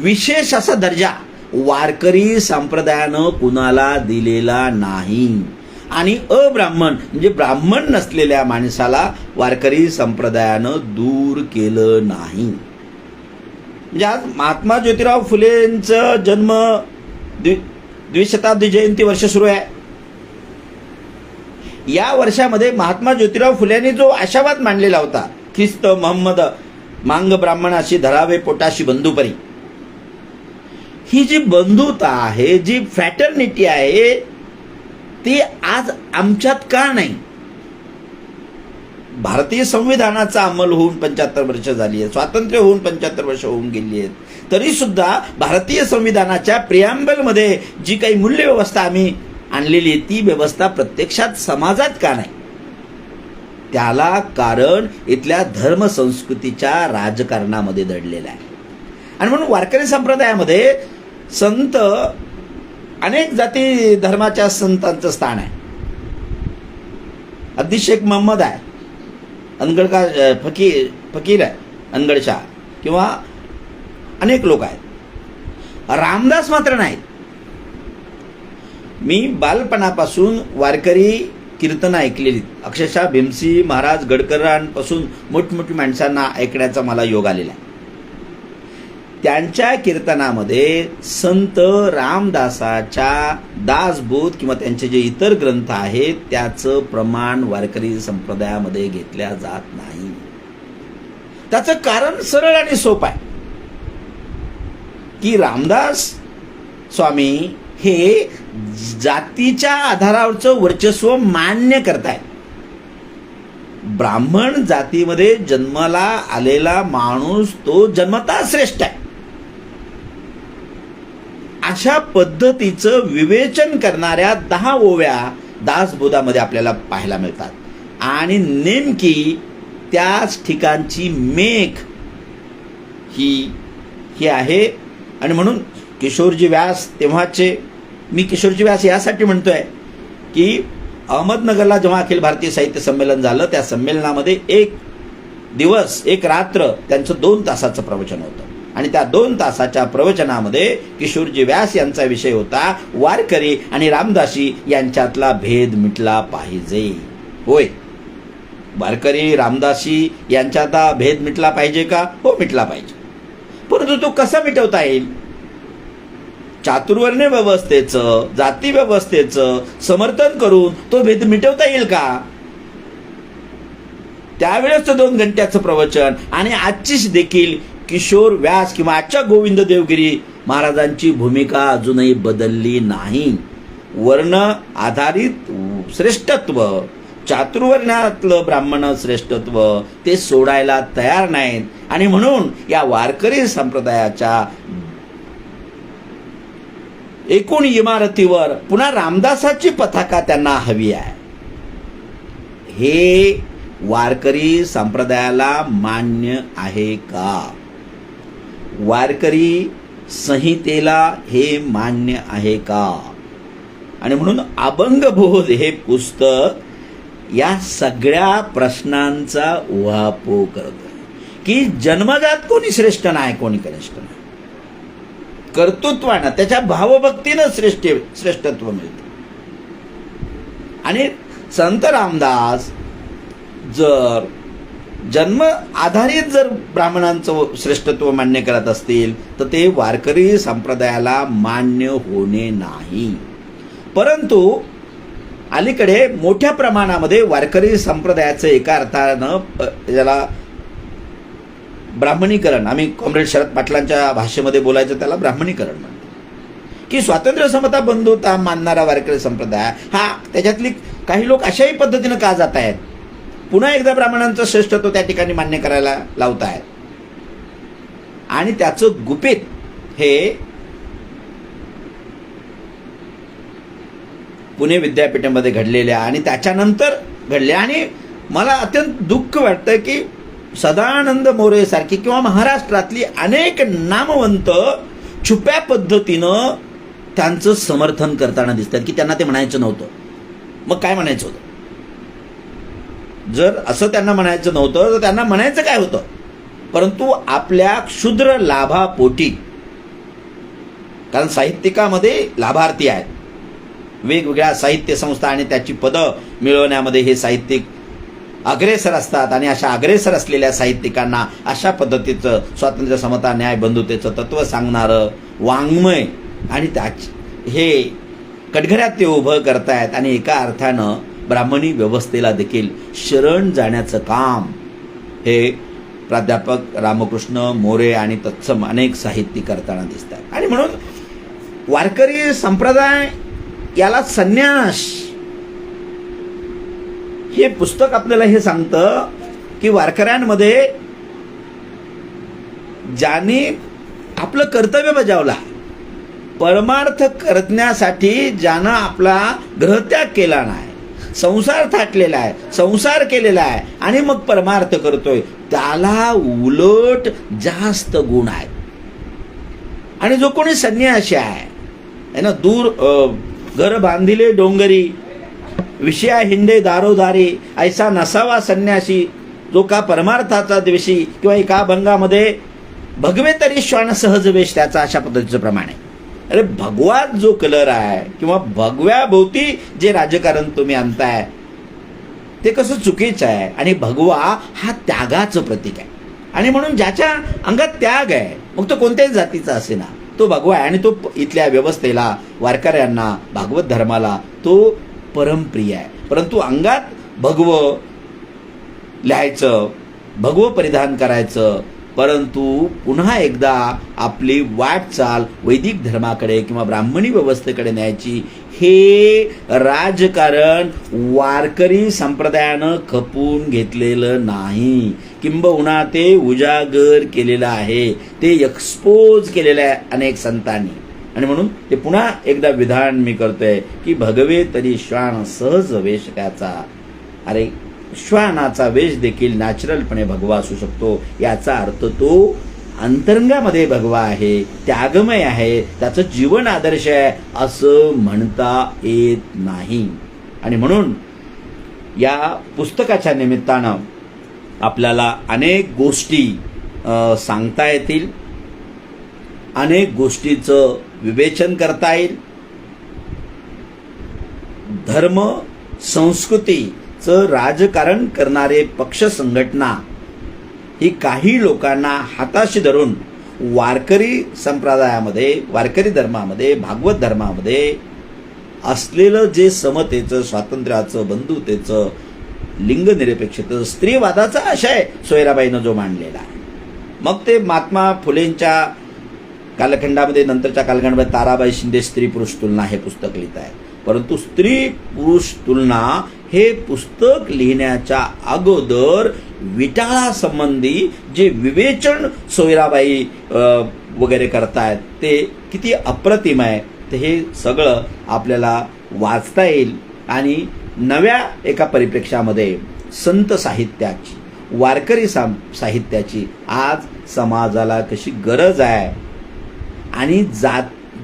विशेष असा दर्जा वारकरी संप्रदायानं कुणाला दिलेला नाही. आणि अब्राह्मण म्हणजे ब्राह्मण नसलेल्या माणसाला वारकरी संप्रदायानं दूर केलं नाही. म्हणजे आज महात्मा ज्योतिराव फुलेंचं जन्म द्विशताब्दी जयंती वर्ष सुरू आहे. या वर्षामध्ये महात्मा ज्योतिराव फुल्यांनी जो आशावाद मांडलेला होता, ख्रिस्त मोहम्मद मांग ब्राह्मणाशी धरावे पोटाशी बंधुपरी, ही जी बंधुता आहे, जी फ्रॅटर्निटी आहे, ती आज आमच्यात का नाही? भारतीय संविधानाचा अंमल होऊन 75 वर्ष झाली आहे, स्वातंत्र्य होऊन 75 वर्ष होऊन गेली आहेत, तरी सुद्धा भारतीय संविधानाच्या प्रिॲम्बलमध्ये जी काही मूल्यव्यवस्था आम्ही आणलेली आहे ती व्यवस्था प्रत्यक्षात समाजात का नाही? त्याला कारण इथल्या धर्मसंस्कृतीच्या राजकारणामध्ये दडलेलं आहे. आणि म्हणून वारकरी संप्रदायामध्ये संत, अनेक जाती धर्माच्या संतांचं स्थान आहे. अगदी शेख मोहम्मद आहे, अनगड का फकीर आहे, अनगडशाह, किंवा अनेक लोक आहेत. रामदास मात्र नाहीत. मी बालपणापासून वारकरी कीर्तनं ऐकलेली, अक्षरशः भीमसी महाराज गडकरांपासून मोठमोठी माणसांना ऐकण्याचा मला योग आलेला आहे. त्यांच्या कीर्तनामध्ये संत रामदासाच्या दासबोध किंवा त्यांचे जे इतर ग्रंथ आहेत त्याचं प्रमाण वारकरी संप्रदायामध्ये घेतल्या जात नाही. त्याचं कारण सरळ आणि सोपं आहे की रामदास स्वामी हे जातीच्या आधारावरचं वर्चस्व मान्य करतायत. ब्राह्मण जातीमध्ये जन्माला आलेला माणूस तो जन्मतः श्रेष्ठ आहे, अशा पद्धतीचं विवेचन करणाऱ्या 10 ओव्या दासबोधामध्ये आपल्याला पाहायला मिळतात. आणि नेमकी त्याच ठिकाणची मेघ ही आहे. आणि म्हणून किशोरजी व्यास तेव्हाचे, मी किशोरजी व्यास यासाठी म्हणतोय की अहमदनगरला जेव्हा अखिल भारतीय साहित्य संमेलन झालं त्या संमेलनामध्ये एक दिवस एक रात्र त्यांचं 2 तासाचं प्रवचन होतं. आणि त्या 2 तासाच्या प्रवचनामध्ये किशोरजी व्यास यांचा विषय होता वारकरी आणि रामदासी यांच्यातला भेद मिटला पाहिजे. होय, वारकरी रामदासी यांच्यातला भेद मिटला पाहिजे का? हो, मिटला पाहिजे. परंतु तो कसा मिटवता येईल? चातुर्वर्ण्य व्यवस्थेचं, जाती व्यवस्थेचं समर्थन करून तो भेद मिटवता येईल का? त्यावेळेस 2 घंट्याचं प्रवचन आणि आजचीच देखील किशोर व्यास किंवा आजच्या गोविंद देवगिरी महाराजांची भूमिका अजूनही बदलली नाही. वर्ण आधारित श्रेष्ठत्व, चातुर्वर्ण्यातलं ब्राह्मण श्रेष्ठत्व ते सोडायला तयार नाहीत. आणि म्हणून या वारकरी संप्रदायाच्या एकूण इमारतीवर पुन्हा रामदासाची पताका त्यांना हवी आहे. हे वारकरी संप्रदायाला मान्य आहे का? वारकरी संहितेला हे मान्य आहे का? आणि म्हणून अभंगबोध हे पुस्तक या सगळ्या प्रश्नांचा उहापोह करतं की जन्मजात कोणी श्रेष्ठ नाही, कोणी कनिष्ठ नाही. कर्तृत्वानं, त्याच्या भावभक्तीनं श्रेष्ठत्व मिळतं. आणि संत रामदास जर जन्म आधारित जर ब्राह्मणांचं श्रेष्ठत्व मान्य करत असतील तर ते वारकरी संप्रदायाला मान्य होणे नाही. परंतु अलीकडे मोठ्या प्रमाणामध्ये वारकरी संप्रदायाचं एका अर्थानं ज्याला ब्राह्मणीकरण, आम्ही कॉम्रेड शरद पाटलांच्या भाषेमध्ये बोलायचं त्याला ब्राह्मणीकरण म्हणतो, की स्वातंत्र्य समता बंधुता मानणारा वारकरी संप्रदाय हा, त्याच्यातली काही लोक अशाही पद्धतीनं का जात आहेत, पुन्हा एकदा ब्राह्मणांचं श्रेष्ठत्व त्या ठिकाणी मान्य करायला लावत आहेत. आणि त्याचं गुपित हे पुणे विद्यापीठामध्ये घडलेल्या आणि त्याच्यानंतर घडले. आणि मला अत्यंत दुःख वाटतं की सदानंद मोरे सारखी किंवा महाराष्ट्रातली अनेक नामवंत छुप्या पद्धतीनं त्यांचं समर्थन करताना दिसतात की त्यांना ते म्हणायचं नव्हतं. मग काय म्हणायचं होतं? जर असं त्यांना म्हणायचं नव्हतं तर त्यांना म्हणायचं काय होतं? परंतु आपल्या क्षुद्र लाभापोटी, कारण साहित्यिकामध्ये लाभार्थी आहेत, वेगवेगळ्या साहित्य संस्था आणि त्याची पदं मिळवण्यामध्ये हे साहित्यिक अग्रेसर असतात. आणि अशा अग्रेसर असलेल्या साहित्यिकांना अशा पद्धतीचं स्वातंत्र्य समता न्याय बंधुतेचं तत्व सांगणारं वाङ्मय आणि हे कटघऱ्यात ते उभं करतायत आणि एका अर्थानं ब्राह्मणी व्यवस्थेला देखील शरण जाण्याचं काम हे प्राध्यापक रामकृष्ण मोरे आणि तत्सम अनेक साहित्यिक करताना दिसतात. आणि म्हणून वारकरी संप्रदाय याला संन्यास हे पुस्तक आपल्याला हे सांगतं की वारकऱ्यांमध्ये ज्याने आपलं कर्तव्य बजावला, परमार्थ करण्यासाठी ज्यानं आपला ग्रहत्याग केला नाही, संसार थाटलेला आहे, संसार केलेला आहे आणि मग परमार्थ करतोय, त्याला उलट जास्त गुण आहेत. आणि जो कोणी संन्यासी आहे ना, दूर घर बांधिले डोंगरी, विषया हिंडे दारोदारी, ऐसा नसावा संन्यासी, जो का परमार्थाचा द्वेषी किंवा एका अभंगामध्ये भगवे तरी श्वान सहज वेश त्याचा, अशा पद्धतीचं प्रमाण आहे. अरे भगवात जो कलर आहे किंवा भगव्या भोवती जे राजकारण तुम्ही आणताय ते कसं चुकीचं आहे. आणि भगवा हा त्यागाचं प्रतीक आहे. आणि म्हणून ज्याच्या अंगात त्याग आहे, मग तो कोणत्याही जातीचा असे ना, तो भगवा आहे. आणि तो इथल्या व्यवस्थेला, वारकऱ्यांना, भागवत धर्माला तो परमप्रिय आहे. परंतु अंगात भगवं लिहायचं, भगवं परिधान करायचं, परंतु पुन्हा एकदा आपली वाटचाल वैदिक धर्माकडे किंवा ब्राह्मणी व्यवस्थेकडे न्यायची, हे राजकारण वारकरी संप्रदायानं खपून घेतलेलं नाही, किंबहुना ते उजागर केलेलं आहे, ते एक्सपोज केलेलं आहे अनेक संतांनी. आणि म्हणून ते पुन्हा एकदा विधान मी करतोय की भगवे तरी श्वान सहज वेश त्याचा. अरे श्वानाचा वेश देखील नॅचरलपणे भगवा असू शकतो. याचा अर्थ तो अंतरंगामध्ये भगवा आहे, त्यागमय आहे, त्याचं जीवन आदर्श आहे असं म्हणता येत नाही. आणि म्हणून या पुस्तकाच्या निमित्तानं आपल्याला अनेक गोष्टी सांगता येतील, अनेक गोष्टीचं विवेचन करता येईल. धर्म संस्कृतीचं राजकारण करणारे पक्ष संघटना ही काही लोकांना हाताशी धरून वारकरी संप्रदायामध्ये, वारकरी धर्मामध्ये, भागवत धर्मामध्ये असलेलं जे समतेचं, स्वातंत्र्याचं, बंधुतेचं, लिंगनिरपेक्षतेचं, स्त्रीवादाचा आशय सोयराबाईनं जो मांडलेला आहे, मग ते महात्मा फुलेंच्या कालखंडामध्ये, नंतरच्या कालखंडामध्ये ताराबाई शिंदे स्त्री पुरुष तुलना हे पुस्तक लिहित आहे. परंतु स्त्री पुरुष तुलना हे पुस्तक लिहिण्याच्या अगोदर विटाळा संबंधी जे विवेचन सोयराबाई वगैरे करतायत ते किती अप्रतिम आहे. ते हे सगळं आपल्याला वाचता येईल. आणि नव्या एका परिप्रेक्ष्यामध्ये संत साहित्याची, वारकरी साहित्याची आज समाजाला कशी गरज आहे. आणि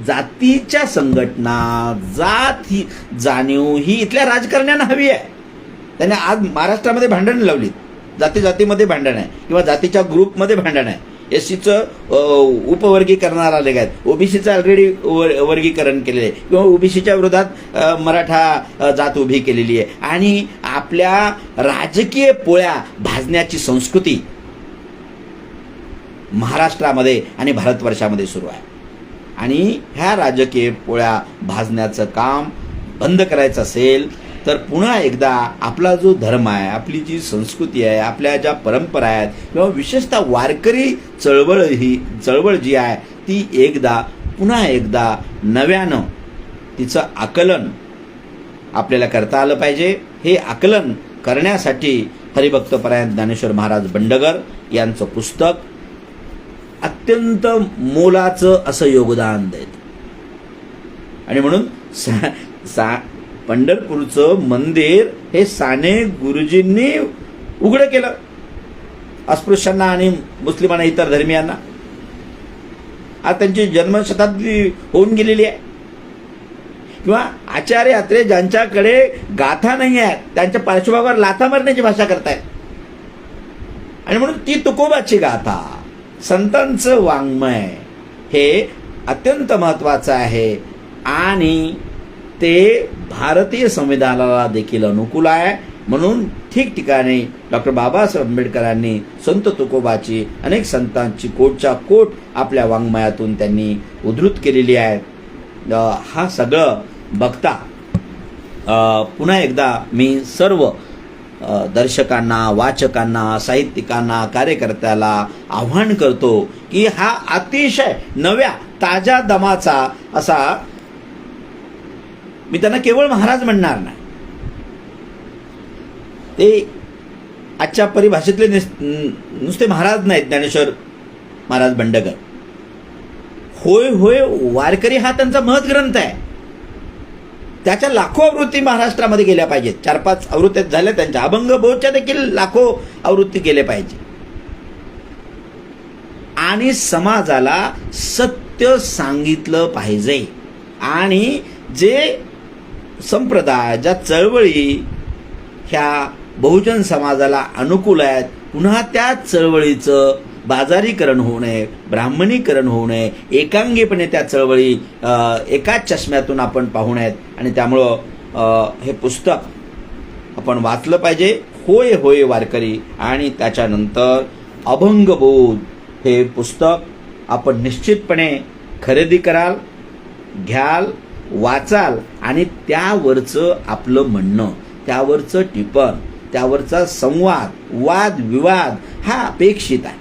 जातीच्या संघटना, जात ही जाणीव ही इथल्या राजकारण्यांना हवी आहे. त्याने आज महाराष्ट्रामध्ये भांडण लावलीत, जातीमध्ये भांडण आहे किंवा जातीच्या ग्रुपमध्ये भांडण आहे. एससीचं उपवर्गीकरणाला आले आहेत, ओबीसीचं ऑलरेडी वर्गीकरण केलेलं आहे किंवा ओबीसीच्या विरोधात मराठा जात उभी केलेली आहे. आणि आपल्या राजकीय पोळ्या भाजण्याची संस्कृती महाराष्ट्रामध्ये आणि भारतवर्षामध्ये सुरू आहे. आणि ह्या राजकीय पोळ्या भाजण्याचं काम बंद करायचं असेल तर पुन्हा एकदा आपला जो धर्म आहे, आपली जी संस्कृती आहे, आपल्या ज्या परंपरा आहेत किंवा विशेषतः वारकरी चळवळ जी आहे ती पुन्हा एकदा नव्यानं तिचं आकलन आपल्याला करता आलं पाहिजे. हे आकलन करण्यासाठी हरिभक्तपरायण ज्ञानेश्वर महाराज बंडगर यांचं पुस्तक अत्यंत मोलाचं असं योगदान देत. आणि म्हणून पंढरपूरचं मंदिर हे साने गुरुजींनी उघडं केलं अस्पृश्यांना आणि मुस्लिमांना, इतर धर्मियांना. आज त्यांची जन्मशताब्दी होऊन गेलेली आहे. किंवा आचार्य अत्रे ज्यांच्याकडे गाथा नाही आहेत त्यांच्या पार्श्वभागावर लाथा मारण्याची भाषा करतायत. आणि म्हणून ती तुकोबाची गाथा, संतांचं वाङ्मय हे अत्यंत महत्वाचं आहे. आणि ते भारतीय संविधानाला देखील अनुकूल आहे. म्हणून ठिकठिकाणी डॉक्टर बाबासाहेब आंबेडकरांनी संत तुकोबाची, अनेक संतांची कोटच्या कोट आपल्या वाङ्मयातून त्यांनी उद्धृत केलेली आहे. हा सगळं बघता पुन्हा एकदा मी सर्व दर्शकांना, वाचकांना, साहित्यिकांना, कार्यकर्त्याला आव्हान करतो की हा अतिशय नव्या ताज्या दमाचा असा, मी त्यांना केवळ महाराज म्हणणार नाही, ते आजच्या परिभाषेतले नुसते महाराज नाहीत. ज्ञानेश्वर महाराज बंडगर, होय होय वारकरी हा त्यांचा महत् ग्रंथ आहे. त्याच्या लाखो आवृत्ती महाराष्ट्रामध्ये गेल्या पाहिजेत. 4-5 आवृत्त्या झाल्या त्यांच्या. अभंग बोधच्या देखील लाखो आवृत्ती केल्या पाहिजे. आणि समाजाला सत्य सांगितलं पाहिजे. आणि जे संप्रदाय, ज्या चळवळी ह्या बहुजन समाजाला अनुकूल आहेत, पुन्हा त्या चळवळीचं बाजारीकरण होऊ नये, ब्राह्मणीकरण होऊ नये, एकांगीपणे त्या चळवळी एकाच चष्म्यातून आपण पाहू नयेत. आणि त्यामुळं हे पुस्तक आपण वाचलं पाहिजे. होय होय वारकरी. आणि त्याच्यानंतर अभंगबोध हे पुस्तक आपण निश्चितपणे खरेदी कराल, घ्याल, वाचाल. आणि त्यावरचं आपलं म्हणणं, त्यावरचं टिपण, त्यावरचा संवाद, वाद विवाद हा अपेक्षित आहे.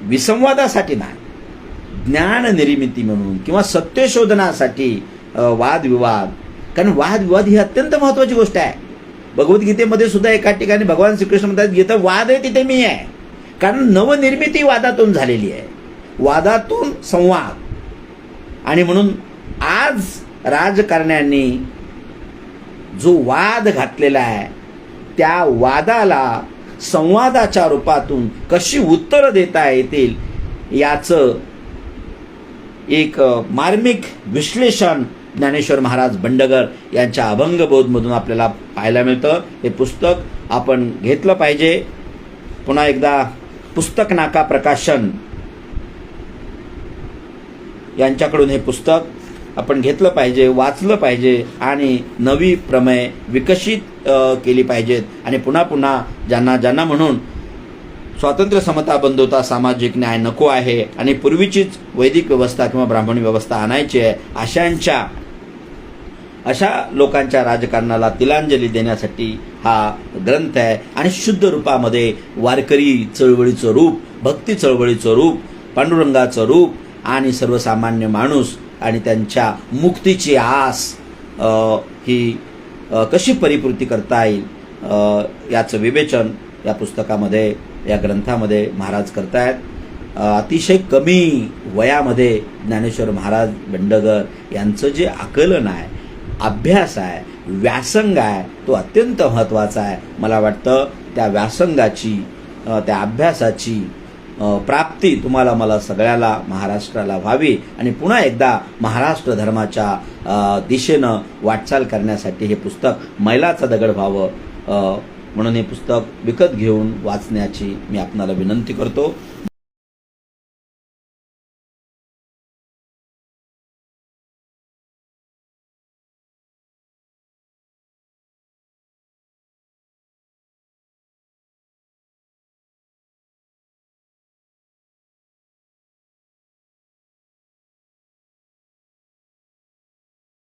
विसंवादासाठी नाही, ज्ञान निर्मिती म्हणून किंवा सत्यशोधनासाठी वादविवाद. कारण वादविवाद ही अत्यंत महत्वाची गोष्ट आहे. भगवद्गीतेमध्ये सुद्धा एका ठिकाणी भगवान श्रीकृष्ण म्हणतात, जिथं वाद आहे तिथे मी आहे. कारण नवनिर्मिती वादातून झालेली आहे, वादातून संवाद. आणि म्हणून आज राजकारण्यांनी जो वाद घातलेला आहे, त्या वादाला संवादाच्या रूपातून कशी उत्तरं देता येतील याचं एक मार्मिक विश्लेषण ज्ञानेश्वर महाराज बंडगर यांच्या अभंगबोधमधून आपल्याला पाहायला मिळतं. हे पुस्तक आपण घेतलं पाहिजे. पुन्हा एकदा पुस्तक नाका प्रकाशन यांच्याकडून हे पुस्तक आपण घेतलं पाहिजे, वाचलं पाहिजे आणि नवी प्रमेय विकसित केली पाहिजेत. आणि पुन्हा पुन्हा ज्यांना म्हणून स्वातंत्र्य, समता, बंधुता, सामाजिक न्याय नको आहे आणि पूर्वीचीच वैदिक व्यवस्था किंवा ब्राह्मणी व्यवस्था आणायची आहे, अशा लोकांच्या राजकारणाला तिलांजली देण्यासाठी हा ग्रंथ आहे. आणि शुद्ध रूपामध्ये वारकरी चळवळीचं रूप, भक्ती चळवळीचं रूप, पांडुरंगाचं रूप आणि सर्वसामान्य माणूस आणि त्यांच्या मुक्तीची आस ही कशी परिपूर्ती करता येईल याचं विवेचन या पुस्तकामध्ये, या ग्रंथामध्ये महाराज करतायत. अतिशय कमी वयामध्ये ज्ञानेश्वर महाराज बंडगर यांचं जे आकलन आहे, अभ्यास आहे, व्यासंग आहे, तो अत्यंत महत्त्वाचा आहे. मला वाटतं त्या व्यासंगाची, त्या अभ्यासाची प्राप्ती तुम्हाला, मला सगळ्याला, महाराष्ट्राला व्हावी आणि पुन्हा एकदा महाराष्ट्र धर्माच्या दिशेनं वाटचाल करण्यासाठी हे पुस्तक मैलाचा दगड व्हावं. म्हणून हे पुस्तक विकत घेऊन वाचण्याची मी आपणाला विनंती करतो.